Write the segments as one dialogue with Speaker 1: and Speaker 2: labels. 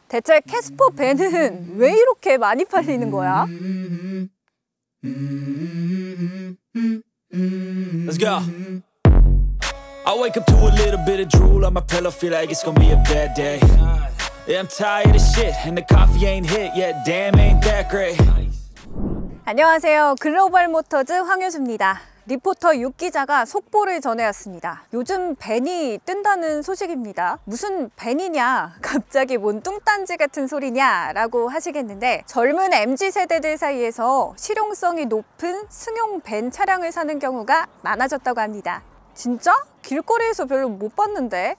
Speaker 1: 대체 캐스퍼 밴은 왜 이렇게 많이 팔리는 거야?
Speaker 2: Let's go. I wake up to a little bit of drool on my pillow, feel like it's gonna be a bad day. Yeah, I'm tired of shit and the coffee ain't hit yet. Damn, ain't that great.
Speaker 1: 안녕하세요. 글로벌 모터즈 황효주입니다. 리포터 6 기자가 속보를 전해왔습니다. 요즘 밴이 뜬다는 소식입니다. 무슨 밴이냐? 갑자기 뭔 뚱딴지 같은 소리냐? 라고 하시겠는데 젊은 MZ세대들 사이에서 실용성이 높은 승용 밴 차량을 사는 경우가 많아졌다고 합니다. 진짜? 길거리에서 별로 못 봤는데?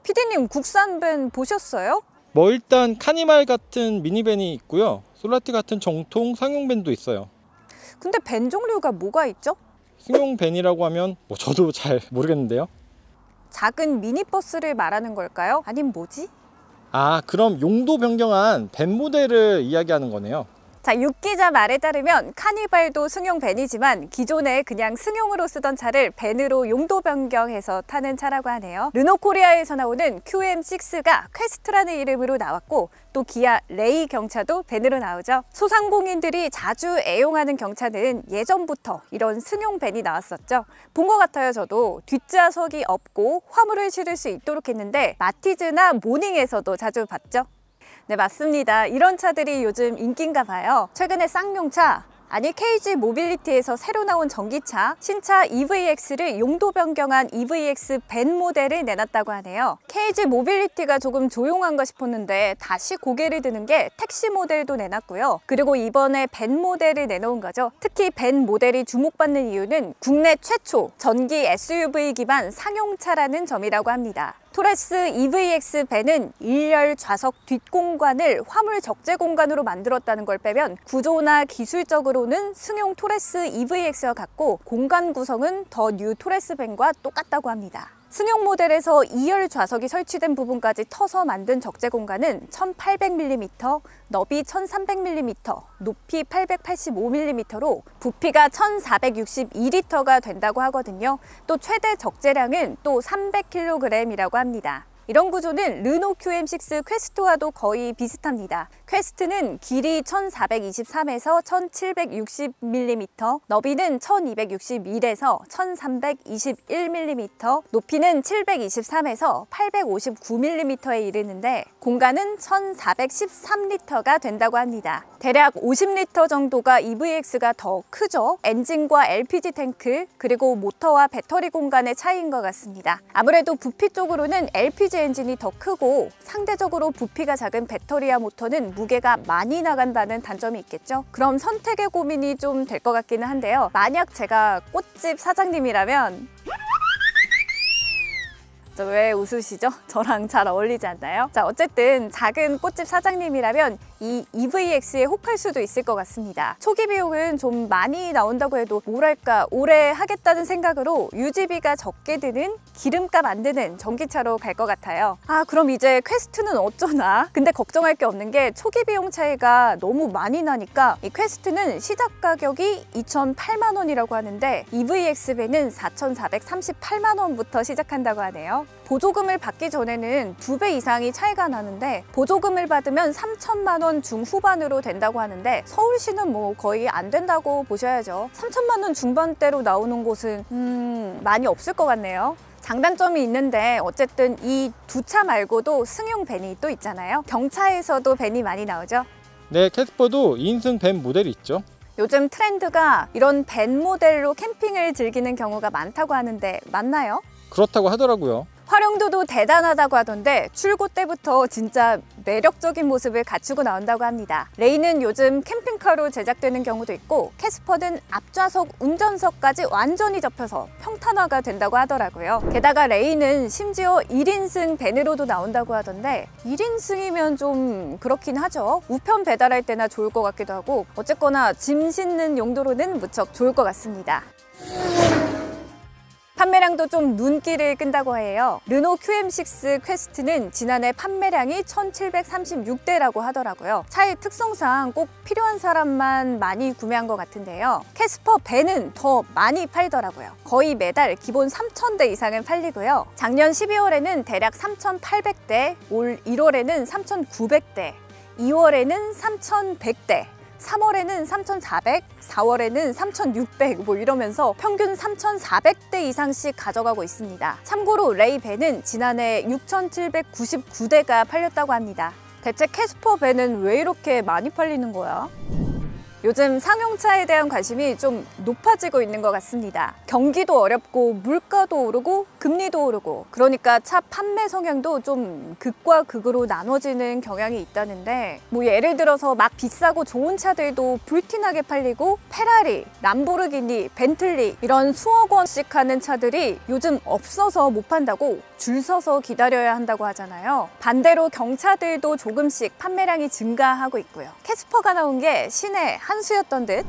Speaker 1: PD님 국산 밴 보셨어요?
Speaker 3: 일단 카니발 같은 미니밴이 있고요. 솔라티 같은 정통 상용 밴도 있어요.
Speaker 1: 근데 밴 종류가 뭐가 있죠?
Speaker 3: 승용 밴이라고 하면 저도 잘 모르겠는데요.
Speaker 1: 작은 미니버스를 말하는 걸까요? 아님 뭐지?
Speaker 3: 그럼 용도 변경한 밴 모델을 이야기하는 거네요.
Speaker 1: 자, 6 기자 말에 따르면 카니발도 승용 밴이지만 기존에 그냥 승용으로 쓰던 차를 밴으로 용도 변경해서 타는 차라고 하네요. 르노코리아에서 나오는 QM6가 퀘스트라는 이름으로 나왔고 또 기아 레이 경차도 밴으로 나오죠. 소상공인들이 자주 애용하는 경차는 예전부터 이런 승용 밴이 나왔었죠. 본 것 같아요. 저도 뒷좌석이 없고 화물을 실을 수 있도록 했는데 마티즈나 모닝에서도 자주 봤죠. 네, 맞습니다. 이런 차들이 요즘 인기인가 봐요. 최근에 쌍용차, KG 모빌리티에서 새로 나온 전기차, 신차 EVX를 용도 변경한 EVX 밴 모델을 내놨다고 하네요. KG 모빌리티가 조금 조용한가 싶었는데 다시 고개를 드는 게 택시 모델도 내놨고요. 그리고 이번에 밴 모델을 내놓은 거죠. 특히 밴 모델이 주목받는 이유는 국내 최초 전기 SUV 기반 상용차라는 점이라고 합니다. 토레스 EVX 밴은 1열 좌석 뒷공간을 화물 적재 공간으로 만들었다는 걸 빼면 구조나 기술적으로는 승용 토레스 EVX와 같고 공간 구성은 더 뉴 토레스 밴과 똑같다고 합니다. 승용 모델에서 2열 좌석이 설치된 부분까지 터서 만든 적재 공간은 1800mm, 너비 1300mm, 높이 885mm로 부피가 1462L가 된다고 하거든요. 또 최대 적재량은 또 300kg이라고 합니다. 이런 구조는 르노 QM6 퀘스트와도 거의 비슷합니다. 퀘스트는 길이 1423에서 1760mm, 너비는 1261에서 1321mm, 높이는 723에서 859mm에 이르는데 공간은 1413L가 된다고 합니다. 대략 50L 정도가 EVX가 더 크죠. 엔진과 LPG 탱크, 그리고 모터와 배터리 공간의 차이인 것 같습니다. 아무래도 부피 쪽으로는 LPG 엔진이 더 크고 상대적으로 부피가 작은 배터리와 모터는 무게가 많이 나간다는 단점이 있겠죠. 그럼 선택의 고민이 좀 될 것 같기는 한데요. 만약 제가 꽃집 사장님이라면 왜 웃으시죠? 저랑 잘 어울리지 않나요? 자, 어쨌든 작은 꽃집 사장님이라면 이 EVX에 혹할 수도 있을 것 같습니다. 초기 비용은 좀 많이 나온다고 해도 뭐랄까 오래 하겠다는 생각으로 유지비가 적게 드는 기름값 안 드는 전기차로 갈 것 같아요. 그럼 이제 퀘스트는 어쩌나? 근데 걱정할 게 없는 게 초기 비용 차이가 너무 많이 나니까 이 퀘스트는 시작 가격이 2,008만 원이라고 하는데 EVX 밴은 4,438만 원부터 시작한다고 하네요. 보조금을 받기 전에는 2배 이상이 차이가 나는데 보조금을 받으면 3천만 원 중후반으로 된다고 하는데 서울시는 거의 안 된다고 보셔야죠. 3천만 원 중반대로 나오는 곳은 많이 없을 것 같네요. 장단점이 있는데 어쨌든 이 두 차 말고도 승용 밴이 또 있잖아요. 경차에서도 밴이 많이 나오죠.
Speaker 3: 네, 캐스퍼도 2인승 밴 모델이 있죠. 요즘
Speaker 1: 트렌드가 이런 밴 모델로 캠핑을 즐기는 경우가 많다고 하는데 맞나요?
Speaker 3: 그렇다고 하더라고요.
Speaker 1: 활용도도 대단하다고 하던데 출고 때부터 진짜 매력적인 모습을 갖추고 나온다고 합니다. 레이는 요즘 캠핑카로 제작되는 경우도 있고 캐스퍼는 앞좌석 운전석까지 완전히 접혀서 평탄화가 된다고 하더라고요. 게다가 레이는 심지어 1인승 밴으로도 나온다고 하던데 1인승이면 좀 그렇긴 하죠. 우편 배달할 때나 좋을 것 같기도 하고 어쨌거나 짐 싣는 용도로는 무척 좋을 것 같습니다. 판매량도 좀 눈길을 끈다고 해요. 르노 QM6 퀘스트는 지난해 판매량이 1736대라고 하더라고요. 차의 특성상 꼭 필요한 사람만 많이 구매한 것 같은데요. 캐스퍼 밴은 더 많이 팔더라고요. 거의 매달 기본 3000대 이상은 팔리고요. 작년 12월에는 대략 3800대, 올 1월에는 3900대, 2월에는 3100대, 3월에는 3,400, 4월에는 3,600 뭐 이러면서 평균 3,400대 이상씩 가져가고 있습니다. 참고로 레이밴은 지난해 6,799대가 팔렸다고 합니다. 대체 캐스퍼 밴은 왜 이렇게 많이 팔리는 거야? 요즘 상용차에 대한 관심이 좀 높아지고 있는 것 같습니다. 경기도 어렵고 물가도 오르고 금리도 오르고 그러니까 차 판매 성향도 좀 극과 극으로 나눠지는 경향이 있다는데 뭐 예를 들어서 막 비싸고 좋은 차들도 불티나게 팔리고 페라리, 람보르기니, 벤틀리 이런 수억 원씩 하는 차들이 요즘 없어서 못 판다고 줄 서서 기다려야 한다고 하잖아요. 반대로 경차들도 조금씩 판매량이 증가하고 있고요. 캐스퍼가 나온 게 신의 한 수였던 듯.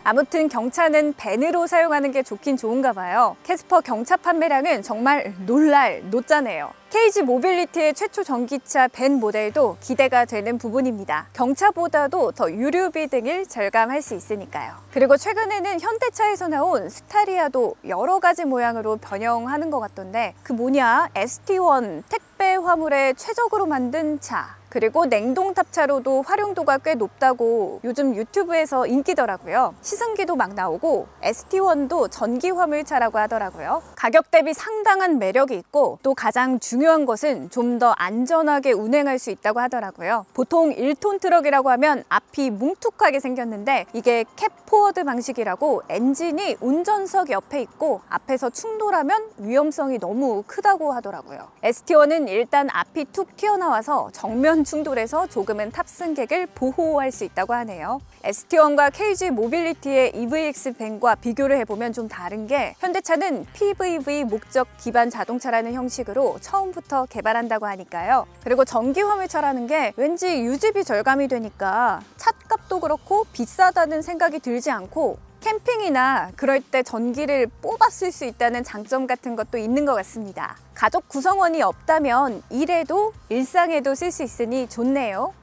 Speaker 1: 아무튼 경차는 밴으로 사용하는 게 좋긴 좋은가 봐요. 캐스퍼 경차 판매량은 정말 놀랄 노짜네요. KG 모빌리티의 최초 전기차 밴 모델도 기대가 되는 부분입니다. 경차보다도 더 유류비 등을 절감할 수 있으니까요. 그리고 최근에는 현대차에서 나온 스타리아도 여러 가지 모양으로 변형하는 것 같던데 그 뭐냐? ST1 택배 화물에 최적으로 만든 차. 그리고 냉동 탑차로도 활용도가 꽤 높다고 요즘 유튜브에서 인기더라고요. 시승기도 막 나오고 ST1도 전기 화물차라고 하더라고요. 가격 대비 상당한 매력이 있고 또 가장 중요한 것은 좀 더 안전하게 운행할 수 있다고 하더라고요. 보통 1톤 트럭이라고 하면 앞이 뭉툭하게 생겼는데 이게 캡 포워드 방식이라고 엔진이 운전석 옆에 있고 앞에서 충돌하면 위험성이 너무 크다고 하더라고요. ST1은 일단 앞이 툭 튀어나와서 정면 충돌해서 조금은 탑승객을 보호할 수 있다고 하네요. ST1과 KG 모빌리티의 EVX 밴과 비교를 해보면 좀 다른 게 현대차는 PVV 목적 기반 자동차라는 형식으로 처음부터 개발한다고 하니까요. 그리고 전기 화물차라는 게 왠지 유지비 절감이 되니까 찻값도 그렇고 비싸다는 생각이 들지 않고 캠핑이나 그럴 때 전기를 뽑아 쓸 수 있다는 장점 같은 것도 있는 것 같습니다. 가족 구성원이 없다면 일에도 일상에도 쓸 수 있으니 좋네요.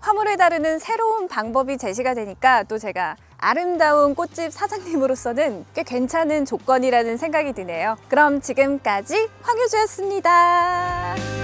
Speaker 1: 화물을 다루는 새로운 방법이 제시가 되니까 또 제가 아름다운 꽃집 사장님으로서는 꽤 괜찮은 조건이라는 생각이 드네요. 그럼 지금까지 황유주였습니다.